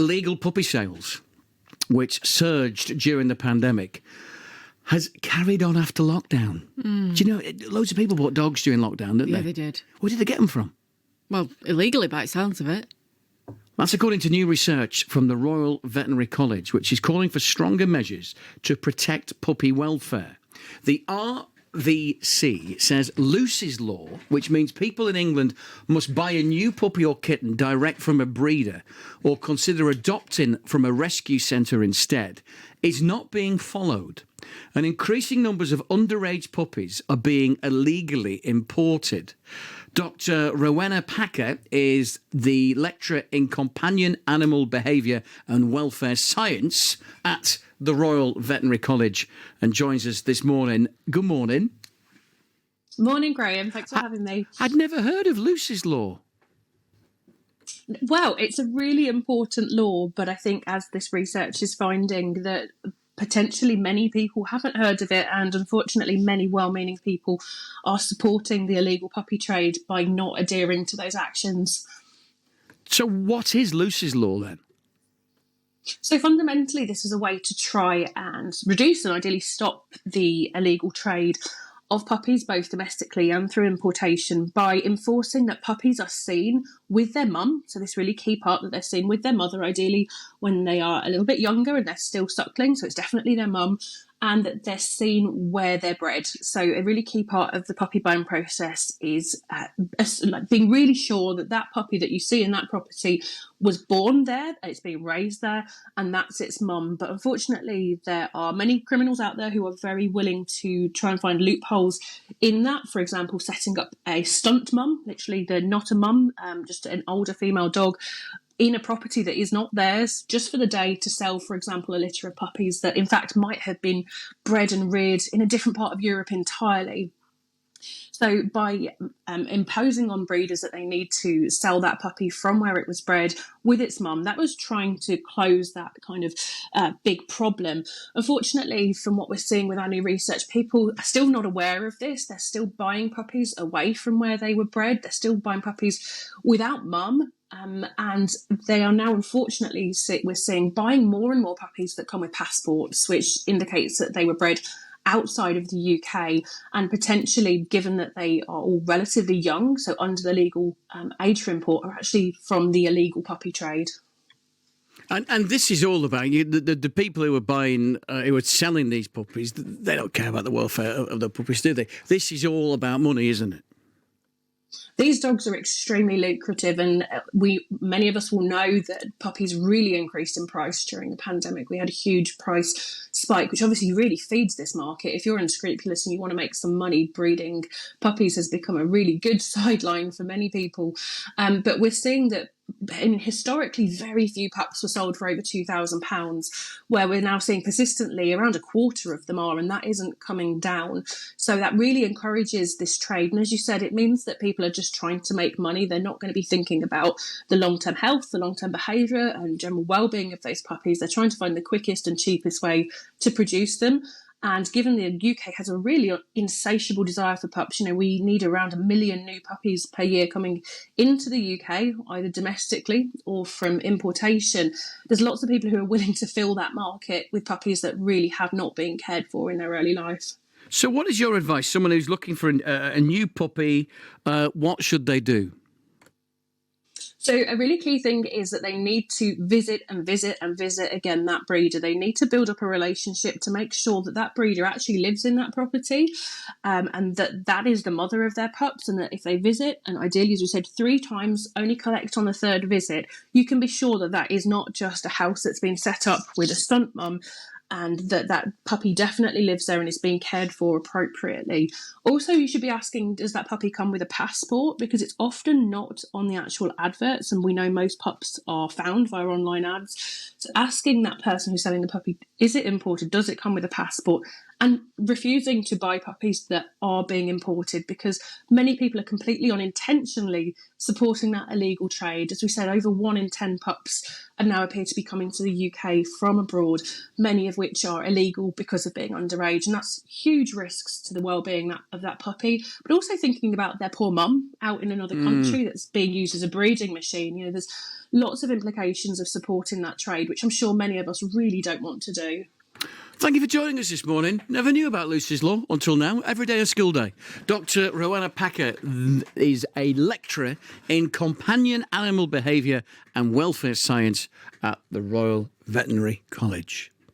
illegal puppy sales, which surged during the pandemic, has carried on after lockdown. Do you know, loads of people bought dogs during lockdown, didn't they? Yeah, they did. Where did they get them from? Well, illegally by the sounds of it. That's according to new research from the Royal Veterinary College, which is calling for stronger measures to protect puppy welfare. The RVC says Lucy's law, which means people in England must buy a new puppy or kitten direct from a breeder or consider adopting from a rescue centre instead, is not being followed. And increasing numbers of underage puppies are being illegally imported. Dr. Rowena is the lecturer in companion animal behaviour and welfare science at the Royal Veterinary College and joins us this morning. Good morning. Morning, Graham. Thanks for having me. I'd never heard of Lucy's law. Well, it's a really important law, but I think as this research is finding that potentially many people haven't heard of it, and unfortunately many well-meaning people are supporting the illegal puppy trade by not adhering to those actions. So what is Lucy's law then? So fundamentally, this is a way to try and reduce and ideally stop the illegal trade of puppies, both domestically and through importation, by enforcing that puppies are seen with their mum. So this really key part, that they're seen with their mother, ideally when they are a little bit younger and they're still suckling. So it's definitely their mum, and that they're seen where they're bred. So a really key part of the puppy buying process is being really sure that that puppy that you see in that property was born there, it's being raised there, and that's its mum. But unfortunately, there are many criminals out there who are very willing to try and find loopholes in that. For example, setting up a stunt mum, literally they're not a mum, just an older female dog, in a property that is not theirs, just for the day to sell, for example, a litter of puppies that in fact might have been bred and reared in a different part of Europe entirely. So by imposing on breeders that they need to sell that puppy from where it was bred with its mum, that was trying to close that kind of big problem. Unfortunately, from what we're seeing with our new research, people are still not aware of this. They're still buying puppies away from where they were bred. They're still buying puppies without mum. And they are now, unfortunately, we're seeing buying more and more puppies that come with passports, which indicates that they were bred outside of the UK, and potentially, given that they are all relatively young, so under the legal age for import, are actually from the illegal puppy trade. And this is all about you. The people who are buying, who are selling these puppies, they don't care about the welfare of the puppies, do they? This is all about money, isn't it? These dogs are extremely lucrative, and many of us will know that puppies really increased in price during the pandemic. We had a huge price spike, which obviously really feeds this market. If you're unscrupulous and you want to make some money, breeding puppies has become a really good sideline for many people. But we're seeing that historically very few pups were sold for over £2,000, where we're now seeing persistently around a quarter of them are, and that isn't coming down. So that really encourages this trade. And as you said, it means that people are just trying to make money. They're not going to be thinking about the long-term health, the long-term behaviour and general well-being of those puppies. They're trying to find the quickest and cheapest way to produce them. And given the UK has a really insatiable desire for pups, we need around 1 million new puppies per year coming into the UK, either domestically or from importation. There's lots of people who are willing to fill that market with puppies that really have not been cared for in their early life. So what is your advice? Someone who's looking for a new puppy, what should they do? So a really key thing is that they need to visit and visit and visit again that breeder. They need to build up a relationship to make sure that that breeder actually lives in that property, and that is the mother of their pups, and that if they visit, and ideally, as we said, 3 times, only collect on the 3rd visit, you can be sure that that is not just a house that's been set up with a stunt mum, and that puppy definitely lives there and is being cared for appropriately. Also, you should be asking, does that puppy come with a passport? Because it's often not on the actual adverts, and we know most pups are found via online ads. So asking that person who's selling the puppy, is it imported? Does it come with a passport? and refusing to buy puppies that are being imported, because many people are completely unintentionally supporting that illegal trade. As we said, over 1 in 10 pups and now appear to be coming to the UK from abroad, many of which are illegal because of being underage. And that's huge risks to the well-being of that puppy, but also thinking about their poor mum out in another country that's being used as a breeding machine. You know, there's lots of implications of supporting that trade, which I'm sure many of us really don't want to do. Thank you for joining us this morning. Never knew about Lucy's Law until now. Every day a school day. Dr. Rowena Packer is a lecturer in companion animal behaviour and welfare science at the Royal Veterinary College.